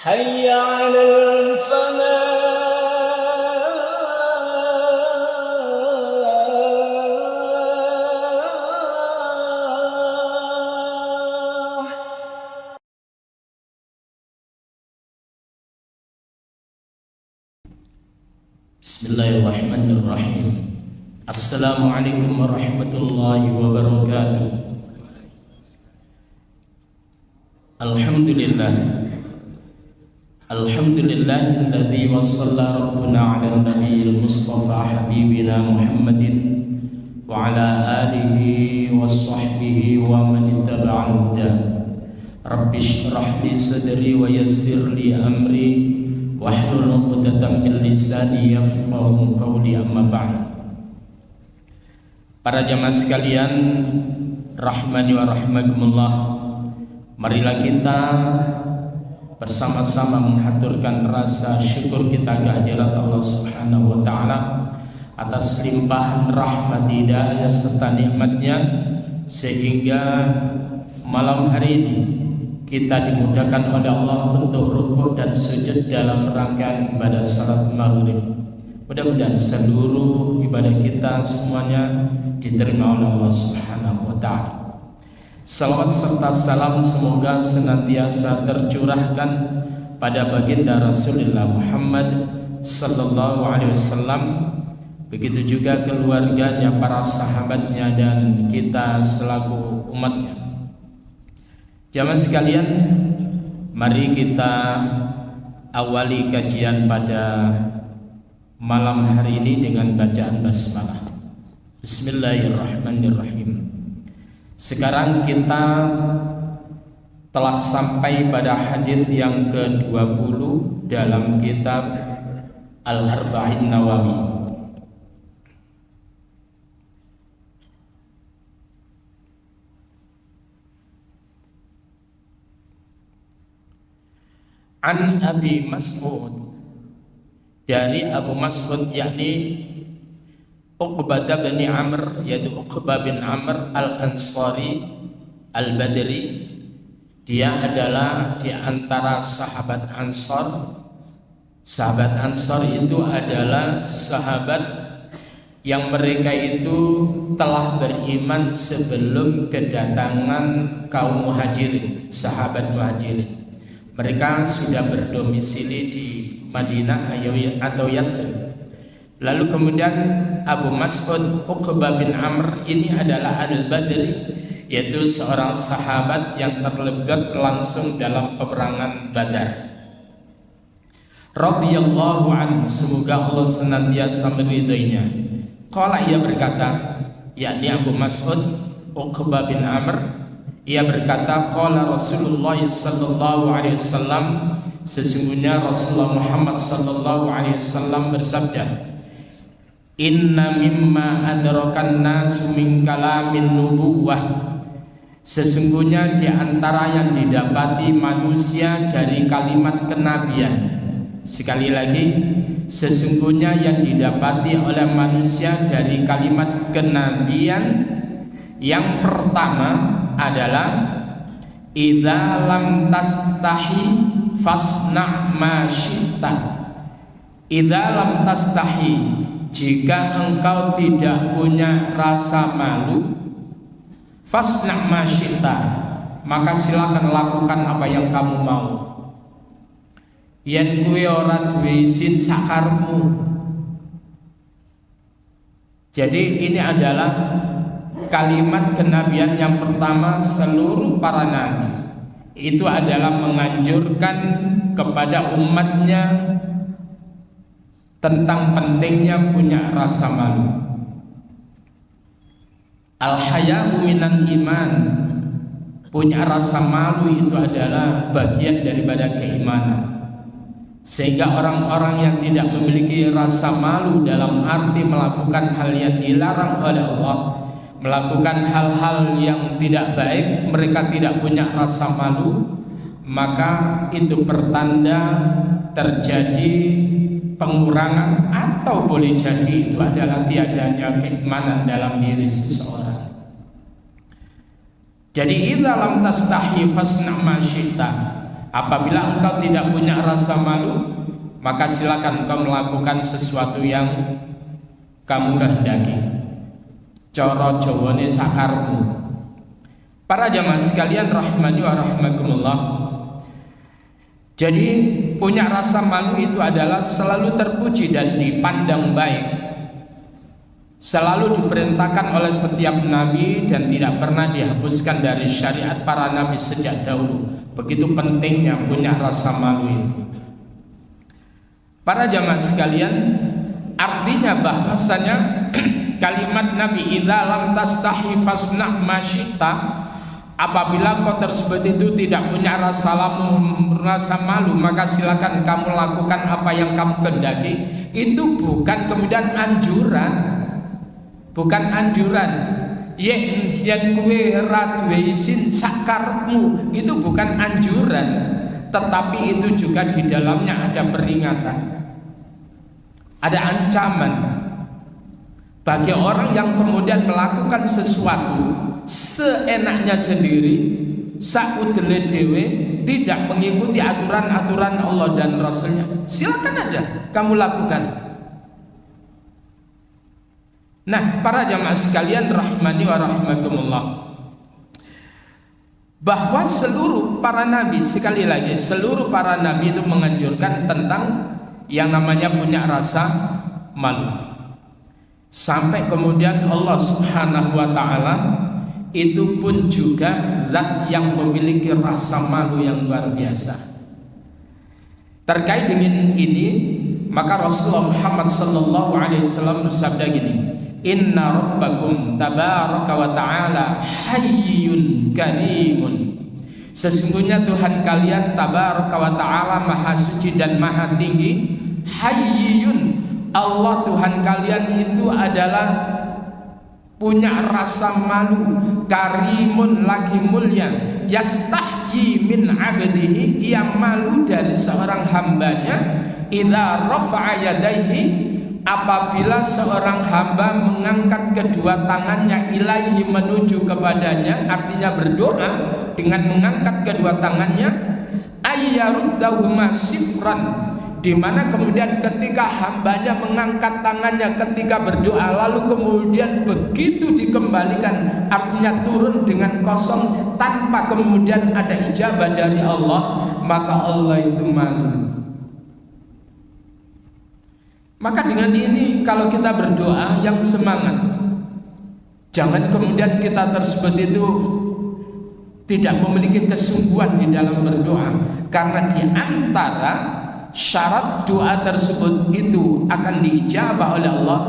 حي على الفلاح. Bismillahirrahmanirrahim. Assalamualaikum warahmatullahi wabarakatuh. Alhamdulillahilladzi wassala rabbuna ala nabiyil mustafa habibina Muhammadin wa ala alihi wassahbihi wa man ittaba'a huda. Rabbi shrah li sadri wa yassir li amri wahlul 'uqdatam min lisani yafqahu qawli, amma ba'd. Para jamaah sekalian rahmani wa rahmakumullah, marilah kita bersama-sama menghaturkan rasa syukur kita kehadirat Allah Subhanahu wa taala atas limpahan rahmat hidayah serta nikmatnya, sehingga malam hari ini kita dimudahkan oleh Allah untuk rukuk dan sujud dalam rangkaian ibadah salat maghrib. Mudah-mudahan seluruh ibadah kita semuanya diterima oleh Allah Subhanahu wa taala. Salawat serta salam semoga senantiasa tercurahkan pada baginda Rasulullah Muhammad sallallahu alaihi wasallam, begitu juga keluarganya, para sahabatnya, dan kita selaku umatnya. Jamaah sekalian, mari kita awali kajian pada malam hari ini dengan bacaan basmalah. Bismillahirrahmanirrahim. Sekarang kita telah sampai pada hadis yang ke-20 dalam kitab Al-Arba'in Nawawi. An Abi Mas'ud, dari Abu Mas'ud, yakni Uqbah bin Amr, yaitu Uqbah bin Amr Al-Ansari Al-Badri. Dia adalah di antara sahabat Ansar. Sahabat Ansar itu adalah sahabat yang mereka itu telah beriman sebelum kedatangan kaum Muhajirin, sahabat Muhajirin. Mereka sudah berdomisili di Madinah atau Yathrib. Lalu kemudian Abu Mas'ud Uqbah bin Amr ini adalah Al-Badri, yaitu seorang sahabat yang terlibat langsung dalam peperangan Badar. Radhiyallahu anhu, semoga Allah senantiasa meridainya. Qala, ia berkata, yakni Abu Mas'ud Uqbah bin Amr, ia berkata, qala Rasulullah sallallahu alaihi wasallam, sesungguhnya Rasulullah Muhammad sallallahu alaihi wasallam bersabda, inna mimma adrakan nasu min kalamin nubuwah, sesungguhnya di antara yang didapati manusia dari kalimat kenabian. Sekali lagi, sesungguhnya yang didapati oleh manusia dari kalimat kenabian, yang pertama adalah idza lam tastahi fasna' ma syi'ta. Idza lam tastahi, jika engkau tidak punya rasa malu, fasna' ma syi'ta, maka silakan lakukan apa yang kamu mau. Yen kuwi ora duwe isin sakarmu. Jadi ini adalah kalimat kenabian yang pertama seluruh para nabi. Itu adalah menganjurkan kepada umatnya tentang pentingnya punya rasa malu. Al-haya'u minan iman, punya rasa malu itu adalah bagian daripada keimanan. Sehingga orang-orang yang tidak memiliki rasa malu dalam arti melakukan hal yang dilarang oleh Allah, melakukan hal-hal yang tidak baik, mereka tidak punya rasa malu, maka itu pertanda terjadi pengurangan, atau boleh jadi itu adalah tiadanya keimanan dalam diri seseorang. Jadi idza lam tastahi fasna' ma syi'ta, Apabila engkau tidak punya rasa malu, maka silakan engkau melakukan sesuatu yang kamu kehendaki. Cara Jawane sakarmu. Para jamaah sekalian rahimani wa rahimakumullah. Jadi punya rasa malu itu adalah selalu terpuji dan dipandang baik, selalu diperintahkan oleh setiap nabi dan tidak pernah dihapuskan dari syariat para nabi sejak dahulu. Begitu pentingnya punya rasa malu itu. Para jamaah sekalian, artinya bahwasanya kalimat Nabi idza lam tastahi fasna' ma syi'ta, apabila kau tersebut itu tidak punya rasa malu, maka silakan kamu lakukan apa yang kamu kehendaki. Itu bukan kemudian anjuran, bukan anjuran. Yen kowe ra duwe isin sakarepmu, itu bukan anjuran, tetapi itu juga di dalamnya ada peringatan, ada ancaman bagi orang yang kemudian melakukan sesuatu seenaknya sendiri, saudele dhewe, tidak mengikuti aturan-aturan Allah dan Rasulnya. Silakan aja kamu lakukan. Nah, para jamaah sekalian rahimani wa rahimakumullah, bahwa seluruh para nabi, sekali lagi seluruh para nabi itu menganjurkan tentang yang namanya punya rasa malu. Sampai kemudian Allah Subhanahu wa taala itu pun juga zat yang memiliki rasa malu yang luar biasa. Terkait dengan ini, maka Rasulullah Muhammad sallallahu alaihi wasallam bersabda gini, inna rabbakum tabaraka wa ta'ala hayyun karimun. Sesungguhnya Tuhan kalian tabaraka wa ta'ala maha suci dan maha tinggi. Hayyun, Allah Tuhan kalian itu adalah punya rasa malu. Karimun, lagi mulia. Yastahyi min abdihi, yang malu dari seorang hambanya. Idza rafa'a yadayhi, apabila seorang hamba mengangkat kedua tangannya ilaihi, menuju kepadanya, artinya berdoa dengan mengangkat kedua tangannya, ayyaruddahuma sifran, di mana kemudian ketika hambanya mengangkat tangannya ketika berdoa, lalu kemudian begitu dikembalikan, artinya turun dengan kosong tanpa kemudian ada ijabah dari Allah, maka Allah itu malu. Maka dengan ini kalau kita berdoa yang semangat, jangan kemudian kita tersebut itu tidak memiliki kesungguhan di dalam berdoa, karena di antara syarat doa tersebut itu akan diijabah oleh Allah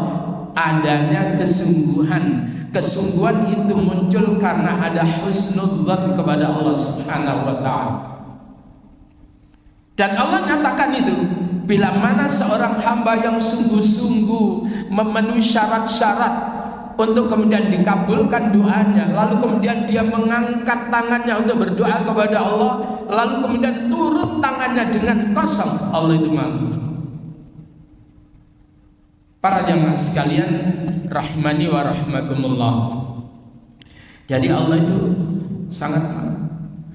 adanya kesungguhan. Kesungguhan itu muncul karena ada husnudzan kepada Allah Subhanahu wa taala. Dan Allah nyatakan itu, bila mana seorang hamba yang sungguh-sungguh memenuhi syarat-syarat untuk kemudian dikabulkan doanya, lalu kemudian dia mengangkat tangannya untuk berdoa kepada Allah, lalu kemudian turun tangannya dengan kosong, Allah itu malu. Para jamaah sekalian rahimani wa rahimakumullah, jadi Allah itu sangat malu.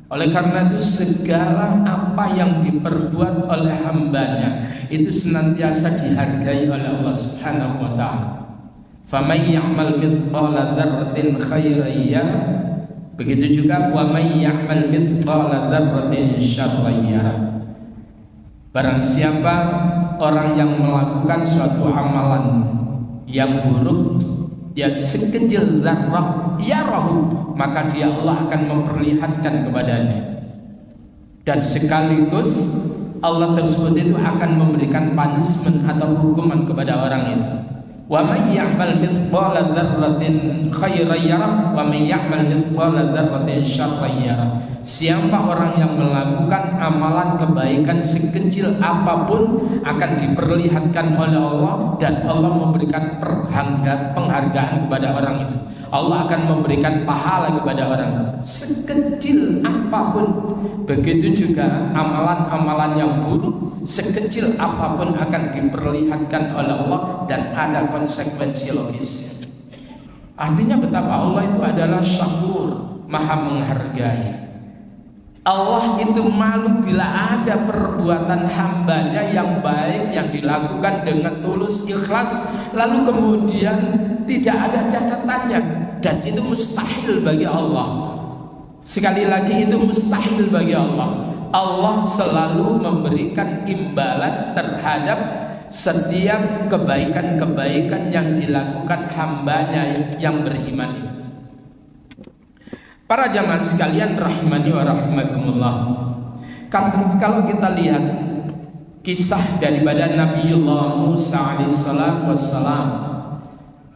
Oleh karena itu segala apa yang diperbuat oleh hambanya itu senantiasa dihargai oleh Allah Subhanahu wa taala. Faman ya'mal mithqala dzarratin khairan yarah, begitu juga wa may ya'mal mithqala dzarratin syarran yarah. Barang siapa orang yang melakukan suatu amalan yang buruk, dia sekecil zarrah yarahu, maka dia Allah akan memperlihatkan kepadanya, dan sekaligus Allah tersebut itu akan memberikan punishment atau hukuman kepada orang itu. Wa may ya'mal mithqala dzarratin khairan yarah wa may ya'mal mithqala dzarratin syarran yarah. Siapa orang yang melakukan amalan kebaikan sekecil apapun akan diperlihatkan oleh Allah, dan Allah memberikan penghargaan kepada orang itu. Allah akan memberikan pahala kepada orang itu sekecil apapun. Begitu juga amalan-amalan yang buruk sekecil apapun akan diperlihatkan oleh Allah dan ada konsekuensi logisnya. Artinya betapa Allah itu adalah syakur, maha menghargai. Allah itu malu bila ada perbuatan hambanya yang baik yang dilakukan dengan tulus ikhlas, lalu kemudian tidak ada catatannya, dan itu mustahil bagi Allah. Sekali lagi, itu mustahil bagi Allah. Allah selalu memberikan imbalan terhadap setiap kebaikan-kebaikan yang dilakukan hambanya yang beriman itu. Para jamaah sekalian rahimani wa rahimakumullah, kalau kita lihat kisah daripada Nabiullah Musa alaihissalam wassalam,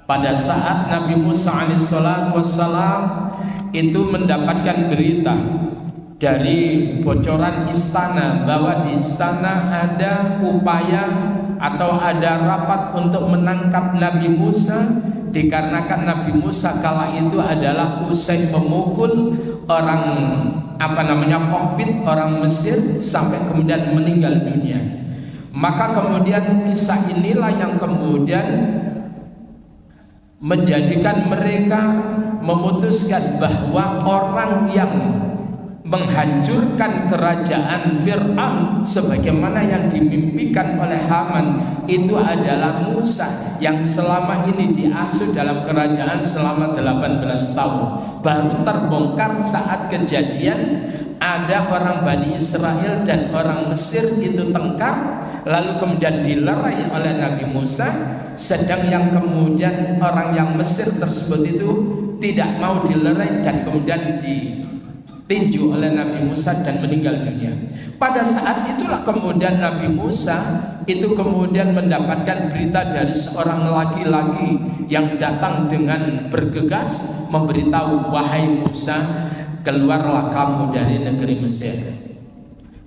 pada saat Nabi Musa alaihissalam wassalam itu mendapatkan berita dari bocoran istana bahwa di istana ada upaya atau ada rapat untuk menangkap Nabi Musa, dikarenakan Nabi Musa kala itu adalah usai memukul orang kokpit orang Mesir sampai kemudian meninggal dunia. Maka kemudian kisah inilah yang kemudian menjadikan mereka memutuskan bahwa orang yang menghancurkan kerajaan Fir'aun sebagaimana yang dimimpikan oleh Haman itu adalah Musa yang selama ini diasuh dalam kerajaan selama 18 tahun. Baru terbongkar saat kejadian ada orang Bani Israel dan orang Mesir itu tengkar, lalu kemudian dilerai oleh Nabi Musa, sedang yang kemudian orang yang Mesir tersebut itu tidak mau dilerai dan kemudian ditinju oleh Nabi Musa dan meninggal dunia. Pada saat itulah kemudian Nabi Musa itu kemudian mendapatkan berita dari seorang laki-laki yang datang dengan bergegas memberitahu, wahai Musa, keluarlah kamu dari negeri Mesir.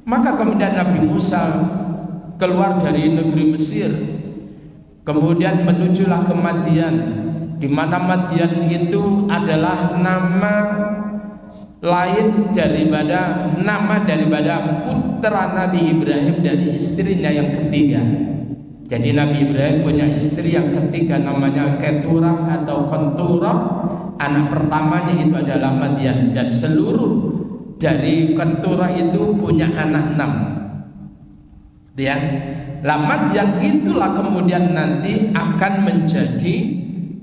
Maka kemudian Nabi Musa keluar dari negeri Mesir, kemudian menujulah ke Madian, di mana Madian itu adalah nama lain daripada putra Nabi Ibrahim dari istrinya yang ketiga. Jadi Nabi Ibrahim punya istri yang ketiga namanya Keturah atau Kenturah. Anak pertamanya itu adalah Madian, dan seluruh dari Kenturah itu punya anak 6. Ya, Madian itulah kemudian nanti akan menjadi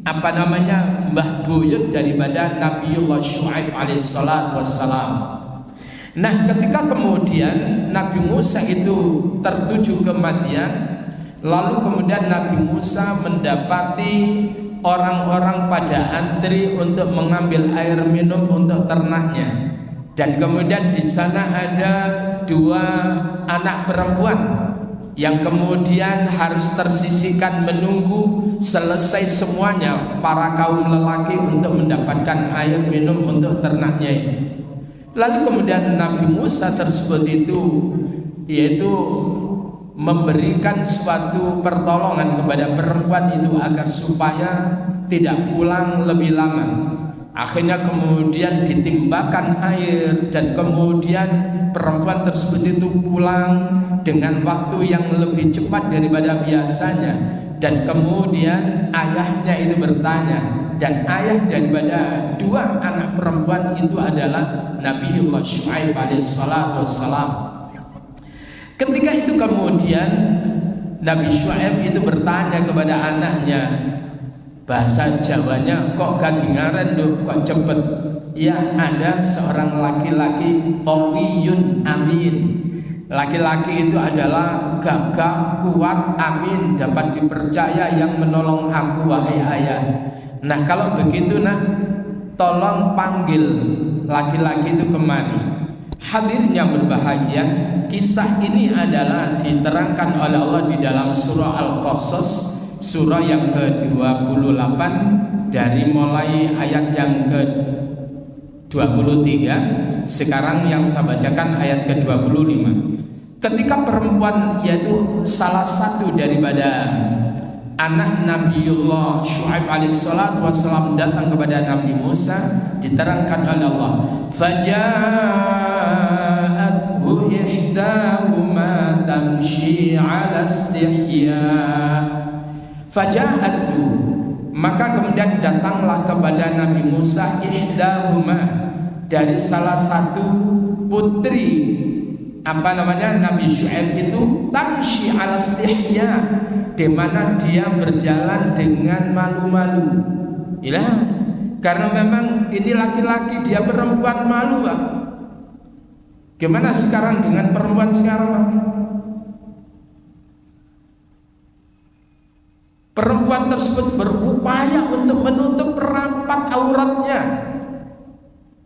mbah buyut daripada Nabiullah Syuaib alaihissalam wassalam. Nah, ketika kemudian Nabi Musa itu tertuju ke Madian, lalu kemudian Nabi Musa mendapati orang-orang pada antri untuk mengambil air minum untuk ternaknya, dan kemudian di sana ada 2 anak perempuan yang kemudian harus tersisihkan menunggu selesai semuanya para kaum lelaki untuk mendapatkan air minum untuk ternaknya ini. Lalu kemudian Nabi Musa tersebut itu yaitu memberikan suatu pertolongan kepada perempuan itu agar supaya tidak pulang lebih lama. Akhirnya kemudian ditimbakan air, dan kemudian perempuan tersebut itu pulang dengan waktu yang lebih cepat daripada biasanya. Dan kemudian ayahnya itu bertanya, dan ayah daripada 2 anak perempuan itu adalah Nabiullah Syuaib alaihissalam wassalam. Ketika itu kemudian Nabi Syuaib itu bertanya kepada anaknya, bahasa Jawanya kok kagingaran do, kok cepet? Ya, ada seorang laki-laki qawiyun amin. Laki-laki itu adalah gagah, kuat, amin, dapat dipercaya, yang menolong aku wahai ayah. Nah, kalau begitu nak, tolong panggil laki-laki itu kemari. Hadirin yang berbahagia, kisah ini adalah diterangkan oleh Allah di dalam surah Al-Qasas, surah yang ke-28, dari mulai ayat yang ke-23. Sekarang yang saya bacakan ayat ke-25. Ketika perempuan, yaitu salah satu daripada anak Nabiullah Syuaib alaihissalam wassalam, datang kepada Nabi Musa, diterangkan oleh Allah, faja'athu ihdahuma tamshi 'ala istihya. Faja'athu, maka kemudian datanglah kepada Nabi Musa ihdahuma, dari salah satu putri Nabi Syuaib itu tamshi ala istihya, di mana dia berjalan dengan malu-malu. Ilah, karena memang ini laki-laki, dia perempuan malu, Pak. Gimana sekarang dengan perempuan sekarang, Pak? Perempuan tersebut berupaya untuk menutup rapat auratnya.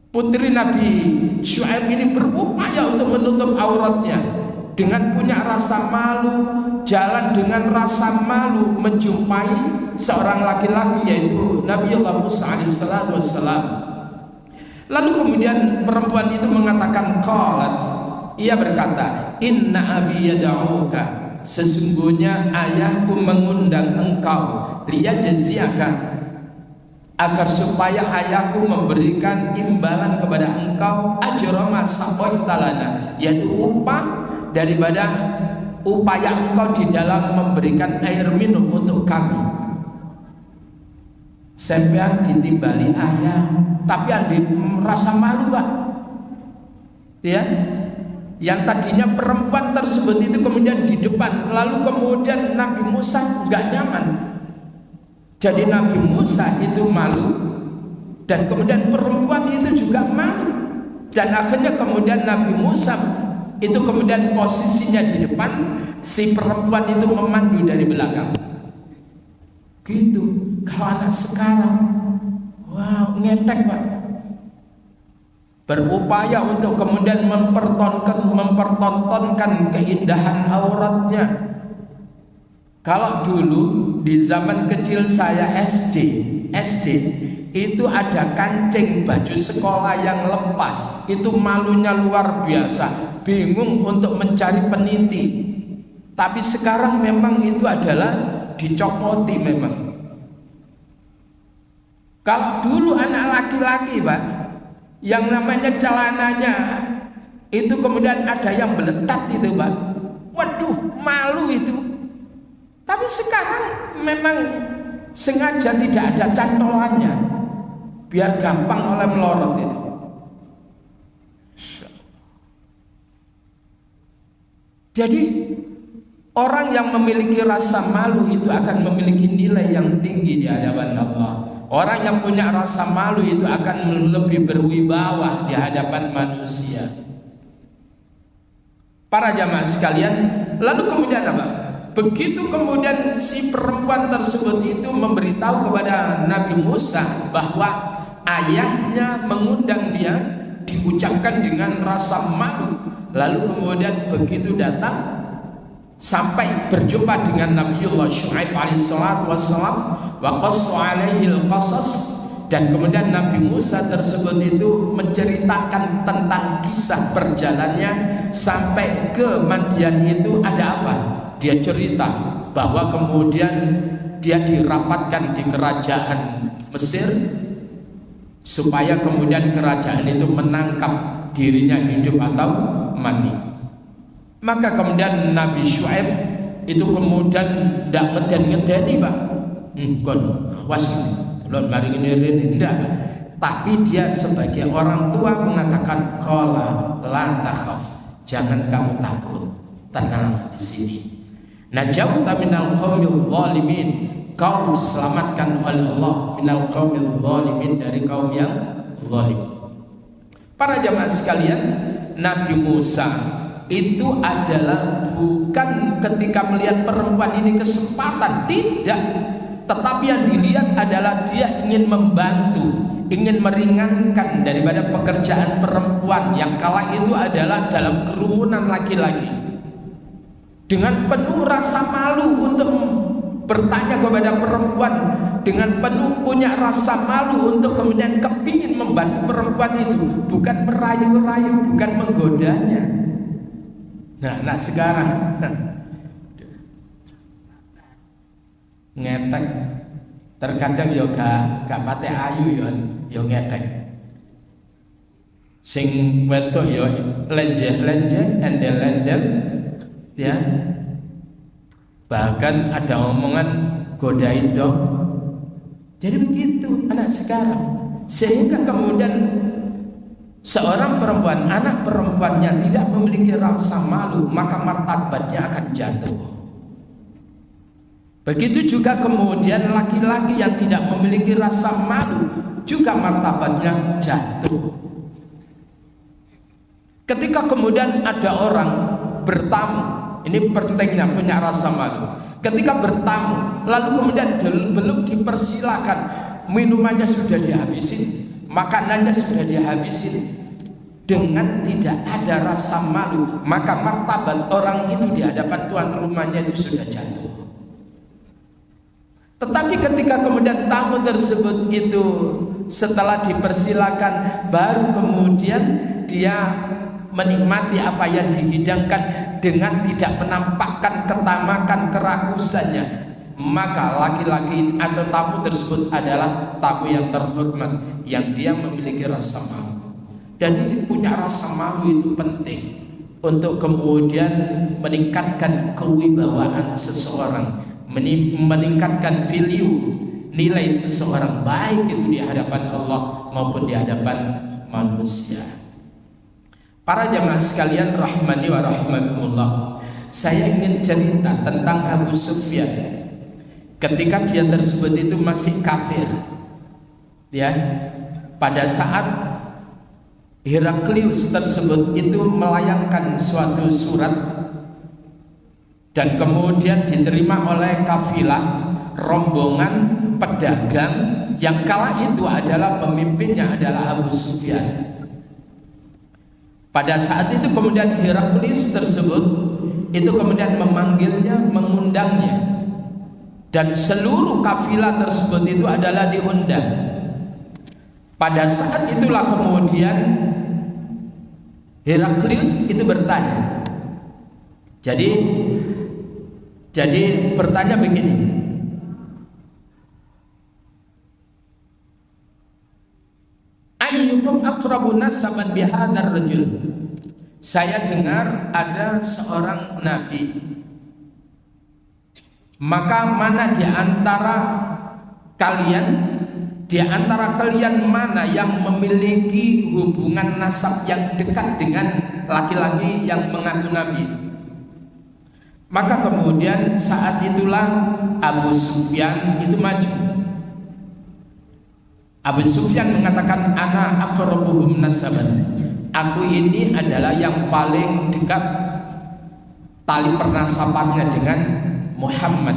Putri Nabi Syuaib ini berupaya untuk menutup auratnya dengan punya rasa malu, jalan dengan rasa malu menjumpai seorang laki-laki, yaitu Nabiullah Musa alaihissalam. Lalu kemudian perempuan itu mengatakan, qalat, ia berkata, inna abi yad'uka, sesungguhnya ayahku mengundang engkau, liyajziyaka, agar supaya ayahku memberikan imbalan kepada engkau, ajrama saqaitalana, yaitu upah daripada upaya engkau di dalam memberikan air minum untuk kami. Sampean ditimbali ayah, tapi andi merasa malu, Pak. Ya, yang tadinya perempuan tersebut itu kemudian di depan, lalu kemudian Nabi Musa nggak nyaman. Jadi Nabi Musa itu malu, dan kemudian perempuan itu juga malu, dan akhirnya kemudian Nabi Musa itu kemudian posisinya di depan, si perempuan itu memandu dari belakang. Gitu. Kalau anak sekarang, wow, ngetek, Pak. Berupaya untuk kemudian mempertontonkan keindahan auratnya. Kalau dulu di zaman kecil saya SD itu ada kancing baju sekolah yang lepas, itu malunya luar biasa, bingung untuk mencari peniti. Tapi sekarang memang itu adalah dicopoti memang. Kalau dulu anak laki-laki, Pak, yang namanya celananya itu kemudian ada yang meletat itu, Pak. Waduh, malu itu. Tapi sekarang memang sengaja tidak ada cantolannya, biar gampang oleh melorot itu. Jadi orang yang memiliki rasa malu itu akan memiliki nilai yang tinggi di hadapan Allah. Orang yang punya rasa malu itu akan lebih berwibawa di hadapan manusia. Para jamaah sekalian, lalu kemudian apa? Begitu kemudian si perempuan tersebut itu memberitahu kepada Nabi Musa bahwa ayahnya mengundang dia, diucapkan dengan rasa malu. Lalu kemudian begitu datang sampai berjumpa dengan Nabiullah Syuaib alaihissalam, wa qassa alaihil qasas, dan kemudian Nabi Musa tersebut itu menceritakan tentang kisah perjalanannya sampai ke Madian. Itu ada apa? Dia cerita bahwa kemudian dia dirapatkan di kerajaan Mesir supaya kemudian kerajaan itu menangkap dirinya hidup atau mati. Maka kemudian Nabi Syuaib itu kemudian tidak ngeden-ngedeni, Pak. Kon was lon mari ngene ndak. Tapi dia sebagai orang tua mengatakan, qala la takhaf, jangan kamu takut, tenang di sini. Najauta minal qaumil zalimin, kau diselamatkan oleh Allah minal qaumil zalimin, dari kaum yang zalim. Para jamaah sekalian, Nabi Musa itu adalah bukan ketika melihat perempuan ini kesempatan, tidak, tetapi yang dilihat adalah dia ingin membantu, ingin meringankan daripada pekerjaan perempuan yang kala itu adalah dalam kerumunan laki-laki. Dengan penuh rasa malu untuk bertanya kepada perempuan, dengan penuh punya rasa malu untuk kemudian kepingin membantu perempuan itu, bukan merayu-rayu, bukan menggodanya. Nah sekarang ngetek, terkadang yo gak pate ayu yo ngetek. Sing wedok yo lenjeh-lenjeh, endel-endel, ya. Bahkan ada omongan godain dong. Jadi begitu anak sekarang, sehingga kemudian seorang perempuan, anak perempuannya tidak memiliki rasa malu, maka martabatnya akan jatuh. Begitu juga kemudian laki-laki yang tidak memiliki rasa malu, juga martabatnya jatuh. Ketika kemudian ada orang bertamu, ini pentingnya punya rasa malu. Ketika bertamu, lalu kemudian belum dipersilakan, minumannya sudah dihabisin, makanannya sudah dihabisin, dengan tidak ada rasa malu, maka martabat orang itu di hadapan tuan rumahnya itu sudah jatuh. Tetapi ketika kemudian tamu tersebut itu setelah dipersilakan, baru kemudian dia menikmati apa yang dihidangkan dengan tidak menampakkan ketamakan kerakusannya, maka laki-laki atau tamu tersebut adalah tamu yang terhormat, yang dia memiliki rasa malu. Jadi punya rasa malu itu penting untuk kemudian meningkatkan kewibawaan seseorang, meningkatkan value nilai seseorang, baik itu di hadapan Allah maupun di hadapan manusia. Para jamaah sekalian rahimani wa rahimakumullah, saya ingin cerita tentang Abu Sufyan ketika dia tersebut itu masih kafir, ya. Pada saat Heraklius tersebut itu melayangkan suatu surat dan kemudian diterima oleh kafilah rombongan pedagang yang kala itu adalah pemimpinnya adalah Abu Sufyan. Pada saat itu kemudian Heraklius tersebut itu kemudian memanggilnya, mengundangnya, dan seluruh kafilah tersebut itu adalah diundang. Pada saat itulah kemudian Heraklius itu bertanya. Jadi bertanya begini, ayyukum aqrabun nasaban bihadzal rajul. Saya dengar ada seorang nabi, maka mana di antara kalian mana yang memiliki hubungan nasab yang dekat dengan laki-laki yang mengaku nabi? Maka kemudian saat itulah Abu Sufyan itu maju. Abu Sufyan mengatakan, ana aqrabuhum nasaban. Aku ini adalah yang paling dekat tali pernasabannya dengan Muhammad,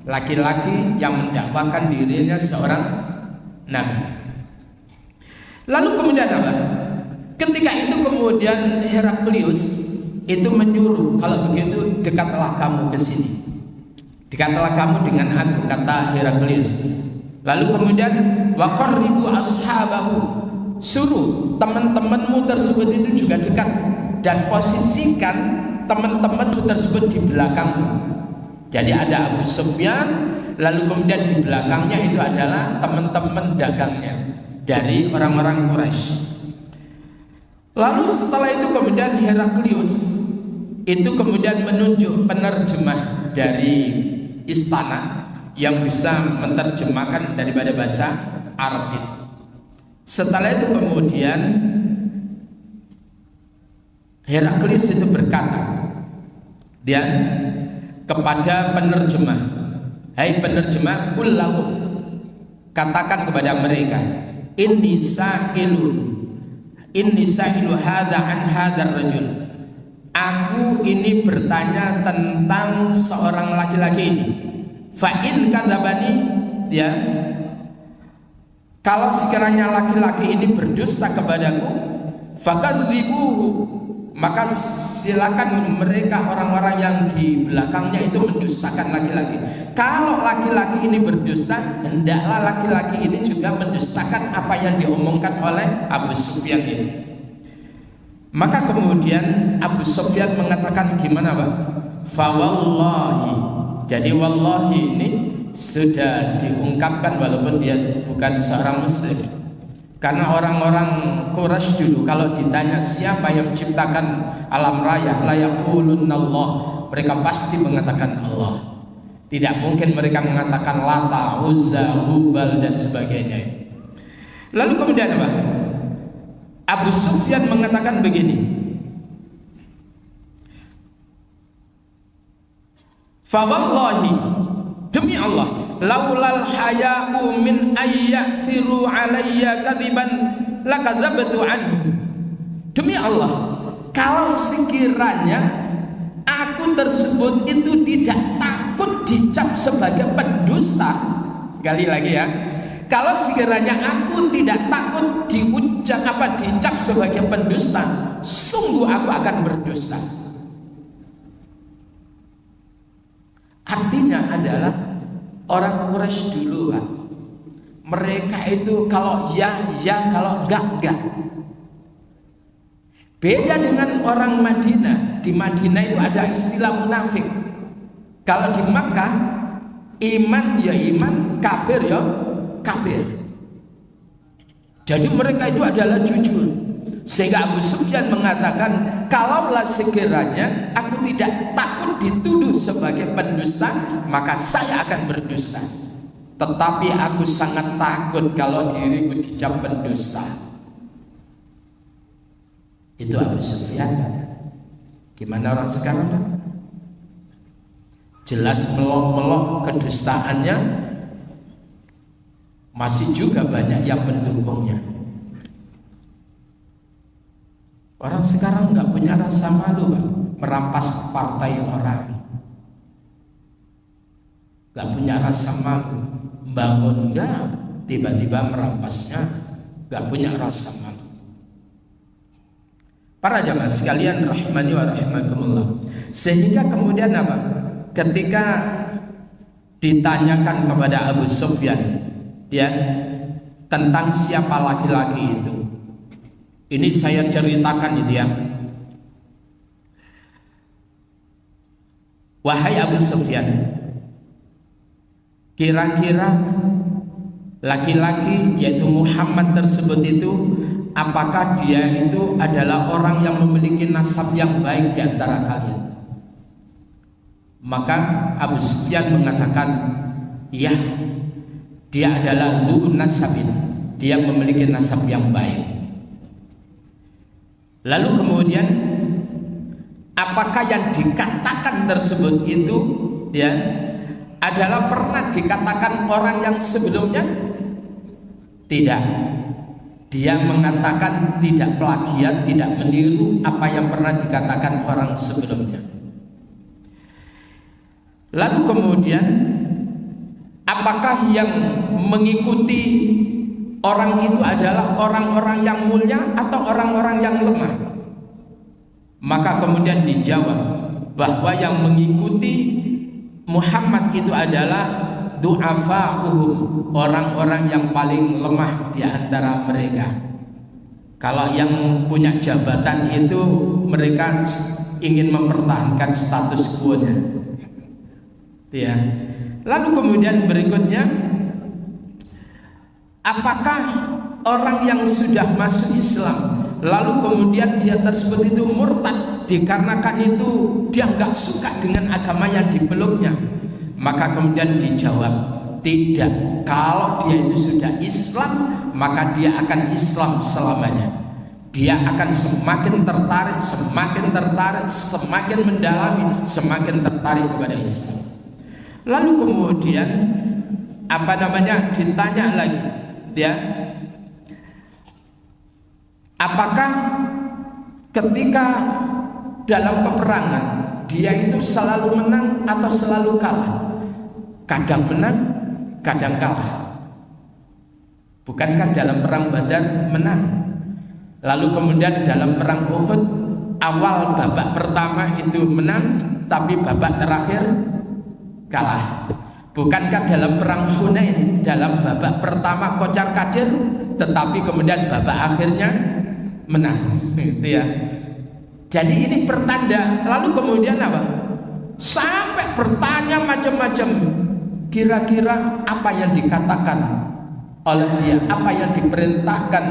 laki-laki yang mendakwakan dirinya seorang nabi. Lalu kemudian apa? Ketika itu kemudian Heraklius itu menyuruh, kalau begitu dekatlah kamu ke sini, dekatlah kamu dengan aku, kata Heraklius. Lalu kemudian waqarribu ashabahu, suruh teman-temanmu tersebut itu juga dekat dan posisikan teman-temanmu tersebut di belakangmu. Jadi ada Abu Sufyan, lalu kemudian di belakangnya itu adalah teman-teman dagangnya dari orang-orang Quraisy. Lalu setelah itu kemudian Heraklius itu kemudian menunjuk penerjemah dari istana yang bisa menerjemahkan daripada bahasa Arab itu. Setelah itu kemudian Heraklius itu berkata dia kepada penerjemah, hai penerjemah, qul lahum, katakan kepada mereka, inni sa'ilu hadza an hadzal rajul. Aku ini bertanya tentang seorang laki-laki ini. Fa in kadzabani, ya, kalau sekiranya laki-laki ini berdusta kepadaku, fakadzibuhu, maka silakan mereka orang-orang yang di belakangnya itu mendustakan laki-laki. Kalau laki-laki ini berdusta, hendaklah laki-laki ini juga mendustakan apa yang diomongkan oleh Abu Sufyan ini. Maka kemudian Abu Sufyan mengatakan gimana Pak? Fa wallahi. Jadi wallahi ini sudah diungkapkan walaupun dia bukan seorang muslim. Karena orang-orang Quraisy dulu kalau ditanya siapa yang menciptakan alam raya, la yaqulunallah, mereka pasti mengatakan Allah. Tidak mungkin mereka mengatakan Lata, Uzza, Hubal dan sebagainya. Lalu kemudian apa? Abu Sufyan mengatakan begini, fa wallahi, demi Allah, laulal haya'u min ayyasiru alayya kadiban lakadzabtu anhu. Demi Allah, kalau sekiranya aku tersebut itu tidak takut dicap sebagai pendusta, sekali lagi ya, kalau sekiranya aku tidak takut dicap sebagai pendusta, sungguh aku akan berdusta. Artinya adalah orang Quraisy dulu, Pak, mereka itu kalau ya, kalau enggak. Beda dengan orang Madinah. Di Madinah itu ada istilah munafik. Kalau di Makkah, iman ya iman, kafir ya kafir. Jadi mereka itu adalah jujur. Sehingga Abu Sufyan mengatakan, kalaulah sekiranya aku tidak takut dituduh sebagai pendusta, maka saya akan berdusta. Tetapi aku sangat takut kalau diriku dicap pendusta. Itu Abu Sufyan. Gimana orang sekarang? Jelas melok-melok kedustaannya, masih juga banyak yang mendukungnya. Orang sekarang nggak punya rasa malu, Pak, merampas partai orang. Nggak punya rasa malu, bangun nggak, tiba-tiba merampasnya, nggak punya rasa malu. Para jamaah sekalian rahimani wa rahimakumullah. Sehingga kemudian apa? Ketika ditanyakan kepada Abu Sufyan, ya, tentang siapa laki-laki itu, ini saya ceritakan itu ya. Wahai Abu Sufyan, kira-kira laki-laki yaitu Muhammad tersebut itu, apakah dia itu adalah orang yang memiliki nasab yang baik di antara kalian? Maka Abu Sufyan mengatakan, ya, dia adalah dzu nasabin, dia memiliki nasab yang baik. Lalu kemudian, apakah yang dikatakan tersebut itu, ya, adalah pernah dikatakan orang yang sebelumnya? Tidak. Dia mengatakan tidak plagiat, tidak meniru apa yang pernah dikatakan orang sebelumnya. Lalu kemudian, apakah yang mengikuti orang itu adalah orang-orang yang mulia atau orang-orang yang lemah? Maka kemudian dijawab bahwa yang mengikuti Muhammad itu adalah du'afa'uhum, orang-orang yang paling lemah di antara mereka. Kalau yang punya jabatan itu mereka ingin mempertahankan status quo-nya, ya. Lalu kemudian berikutnya, apakah orang yang sudah masuk Islam lalu kemudian dia tersebut itu murtad dikarenakan itu dia nggak suka dengan agama yang dipeluknya? Maka kemudian dijawab, tidak. Kalau dia itu sudah Islam, maka dia akan Islam selamanya. Dia akan semakin tertarik, semakin mendalami, semakin tertarik kepada Islam. Lalu kemudian ditanya lagi, ya, apakah ketika dalam peperangan dia itu selalu menang atau selalu kalah? Kadang menang, kadang kalah. Bukankah dalam perang Badar menang? Lalu kemudian dalam perang Uhud, awal babak pertama itu menang, tapi babak terakhir kalah. Bukankah dalam perang Hunain, dalam babak pertama kocar-kacir, tetapi kemudian babak akhirnya menang, gitu ya. Jadi ini pertanda. Lalu kemudian apa? Sampai bertanya macam-macam. Kira-kira apa yang dikatakan oleh dia, apa yang diperintahkan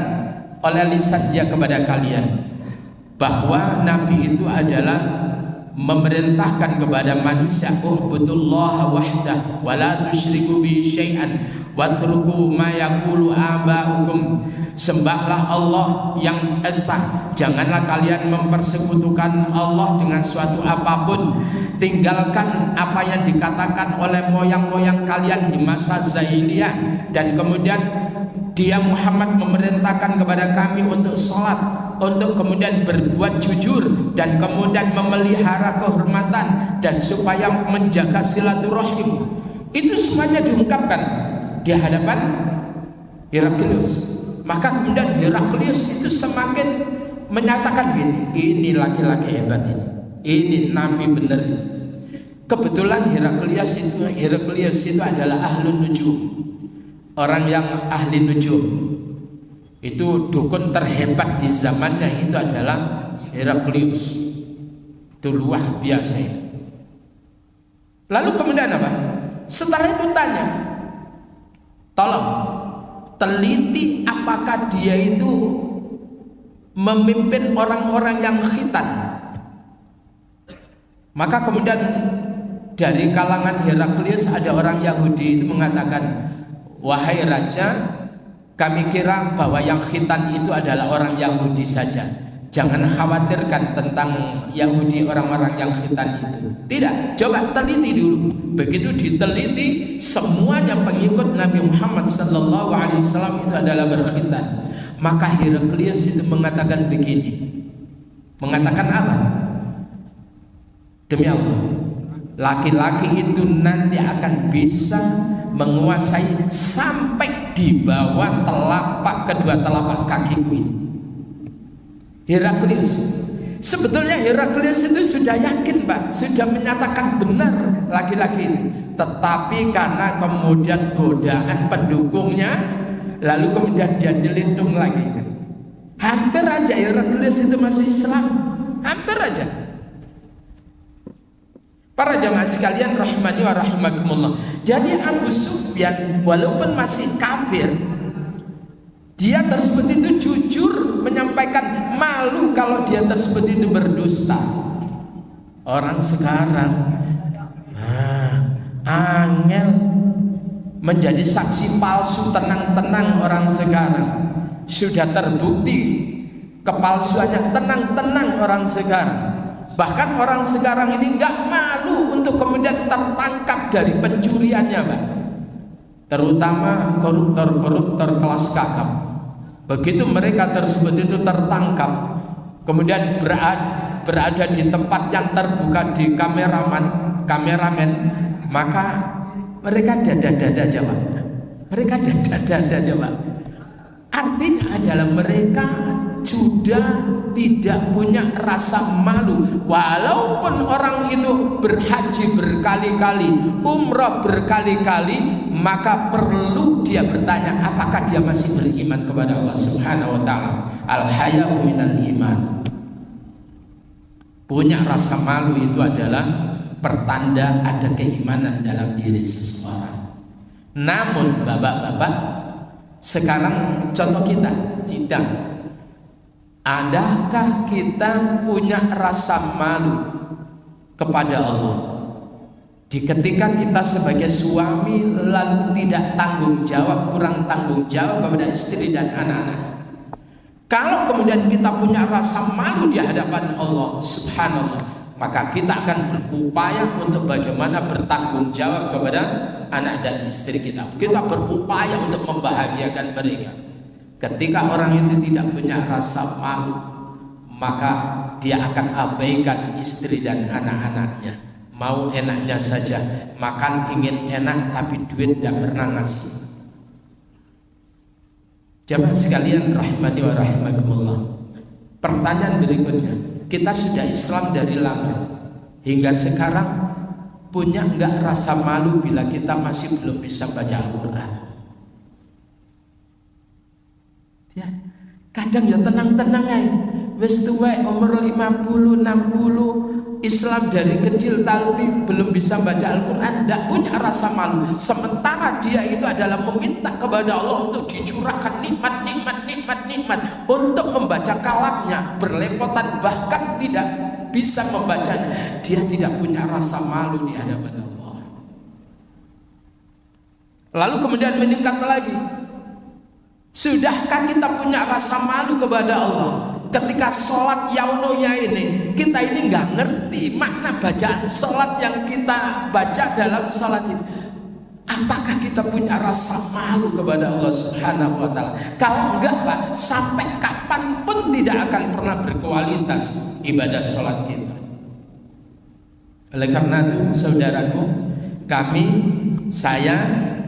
oleh lisan dia kepada kalian? Bahwa Nabi itu adalah memerintahkan kepada manusia, u'budullaha wahdah wa la tusyriku bihi syai'an. watruku ma yaqulu aba'ukum, sembahlah Allah yang esa, janganlah kalian mempersekutukan Allah dengan suatu apapun, tinggalkan apa yang dikatakan oleh moyang-moyang kalian di masa jahiliyah. Dan kemudian dia Muhammad memerintahkan kepada kami untuk sholat, untuk kemudian berbuat jujur, dan kemudian memelihara kehormatan, dan supaya menjaga silaturahim. Itu semuanya diungkapkan di hadapan Heraklius. Maka kemudian Heraklius itu semakin menyatakan ini laki-laki hebat ini nabi benar. Kebetulan Heraklius itu adalah ahlun nujum, orang yang ahli nujum. Itu dukun terhebat di zamannya itu adalah Heraklius. Itu luar biasa itu. Lalu kemudian apa? Setelah itu tanya, tolong teliti apakah dia itu memimpin orang-orang yang khitan. Maka kemudian dari kalangan Heraklius ada orang Yahudi itu mengatakan, wahai raja, kami kira bahwa yang khitan itu adalah orang Yahudi saja. Jangan khawatirkan tentang Yahudi, orang-orang yang khitan itu. Tidak, coba teliti dulu. Begitu diteliti, semuanya pengikut Nabi Muhammad SAW itu adalah berkhitan. Maka Heraklius itu mengatakan begini. Mengatakan apa? Demi Allah, laki-laki itu nanti akan bisa menguasai sampai di bawah kedua telapak kakiku ini. Heraklius, sebetulnya Heraklius itu sudah yakin, Pak, sudah menyatakan benar laki-laki itu. Tetapi karena kemudian godaan pendukungnya, lalu kemudian dia nyelindung lagi. Hampir aja Heraklius itu masuk Islam, hampir aja. Para jamaah sekalian rahimani wa rahimakumullah. Jadi Abu Sufyan walaupun masih kafir, dia tersebut itu jujur menyampaikan, malu kalau dia tersebut itu berdusta. Orang sekarang angel menjadi saksi palsu, tenang-tenang. Orang sekarang sudah terbukti kepalsuannya, tenang-tenang orang sekarang. Bahkan orang sekarang ini nggak malu untuk kemudian tertangkap dari pencuriannya, Pak. Terutama koruptor-koruptor kelas kakap. Begitu mereka tersebut itu tertangkap, kemudian berada di tempat yang terbuka di kameramen, maka mereka dada jawab. Mereka dada jawab. Artinya adalah mereka sudah tidak punya rasa malu. Walaupun orang itu berhaji berkali-kali, umrah berkali-kali, maka perlu dia bertanya apakah dia masih beriman kepada Allah Subhanahu wa ta'ala. Al-haya'u minal iman. Punya rasa malu itu adalah pertanda ada keimanan dalam diri seseorang. Namun bapak-bapak, sekarang contoh kita tidak. Adakah kita punya rasa malu kepada Allah di ketika kita sebagai suami lalu tidak tanggung jawab, kurang tanggung jawab kepada istri dan anak-anak? Kalau kemudian kita punya rasa malu di hadapan Allah Subhanallah, maka kita akan berupaya untuk bagaimana bertanggung jawab kepada anak dan istri kita. Kita berupaya untuk membahagiakan mereka. Ketika orang itu tidak punya rasa malu, maka dia akan abaikan istri dan anak-anaknya. Mau enaknya saja, makan ingin enak tapi duit tidak pernah ngasih. Jamaah sekalian rahimani wa rahimakumullah. Pertanyaan berikutnya, kita sudah Islam dari lama hingga sekarang, punya enggak rasa malu bila kita masih belum bisa baca Al-Quran? Ya, kadang ya tenang-tenang aja. Wis tuwek umur 50, 60, Islam dari kecil tapi belum bisa baca Al-Quran, tidak punya rasa malu. Sementara dia itu adalah meminta kepada Allah untuk dicurahkan nikmat untuk membaca kalamnya berlepotan, bahkan tidak bisa membacanya. Dia tidak punya rasa malu di hadapan Allah. Lalu kemudian meningkat lagi. Sudahkah kita punya rasa malu kepada Allah ketika sholat yaunoya ini? Kita ini nggak ngerti makna bacaan sholat yang kita baca dalam sholat itu. Apakah kita punya rasa malu kepada Allah Subhanahu wa Ta'ala? Kalau enggak, Pak, sampai kapanpun tidak akan pernah berkualitas ibadah sholat kita. Oleh karena itu, saudaraku, saya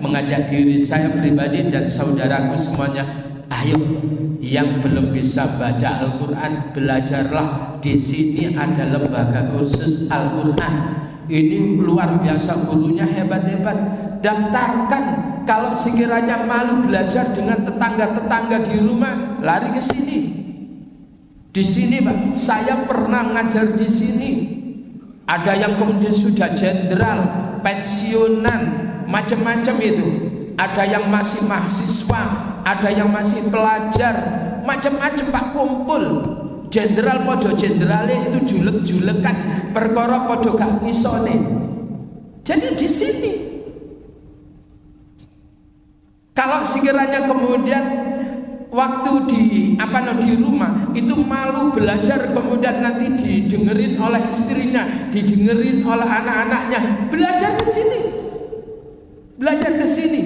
mengajak diri saya pribadi dan saudaraku semuanya, ayo yang belum bisa baca Al-Quran, belajarlah. Di sini ada lembaga kursus Al-Quran. Ini luar biasa, gurunya hebat-hebat. Daftarkan. Kalau sekiranya malu belajar dengan tetangga-tetangga di rumah, lari ke sini. Di sini, Pak, saya pernah ngajar di sini. Ada yang kemudian sudah jenderal, pensiunan, macam-macam itu. Ada yang masih mahasiswa, ada yang masih pelajar, macam-macam, Pak, kumpul. Jenderal podo jenderale itu julek-julekan, perkara podo gak isone. Jadi di sini. Kalau sekiranya kemudian waktu di rumah itu malu belajar, kemudian nanti didengerin oleh istrinya, didengerin oleh anak-anaknya, belajar ke sini. Belajar ke sini.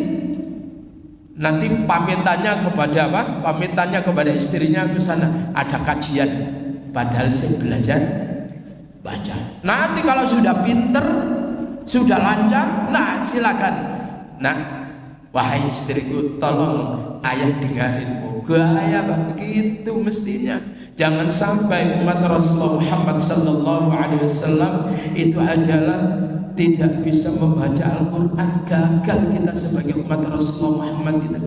Nanti pamitannya kepada apa? Pamitannya kepada istrinya ke sana, ada kajian. Padahal saya belajar baca. Nanti kalau sudah pinter, sudah lancar, nah silakan. Nah, wahai istriku, tolong ayah dengarin. Gaya, Pak, begitu mestinya. Jangan sampai umat Rasulullah Muhammad sallallahu alaihi wasallam itu adalah tidak bisa membaca Al-Quran. Gagal kita sebagai umat Rasulullah Muhammad kita.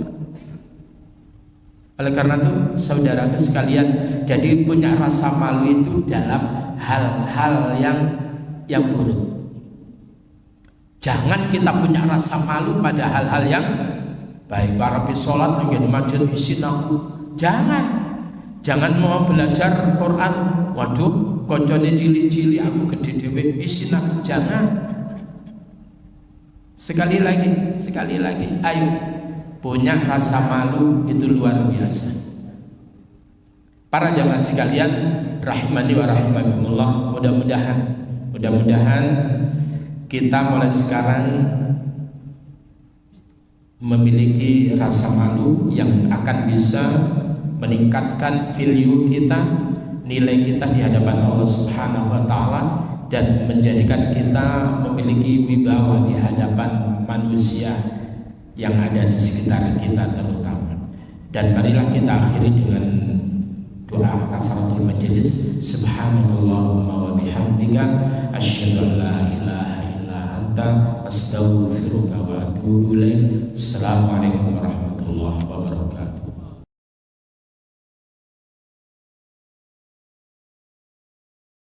Oleh karena itu, saudaraku sekalian, jadi punya rasa malu itu dalam hal-hal yang buruk. Jangan kita punya rasa malu pada hal-hal yang baik. Arabi sholat mungkin masjid isin aku. Jangan mau belajar Quran, waduh, koncone cili-cili aku gede dewe isin aku. Jangan. Sekali lagi, ayo punya rasa malu itu luar biasa. Para jamaah sekalian, rahimani wa rahimakumullah, mudah-mudahan kita mulai sekarang memiliki rasa malu yang akan bisa meningkatkan value kita, nilai kita di hadapan Allah Subhanahu wa Ta'ala, dan menjadikan kita memiliki wibawa di hadapan manusia yang ada di sekitar kita terutama. Dan marilah kita akhiri dengan doa kafaratul majelis. Subhanallahumma wa bihamdika asyhadu an la ilaha illa anta astaghfiruka wa atubu ilaik. Assalamualaikum warahmatullahi wabarakatuh.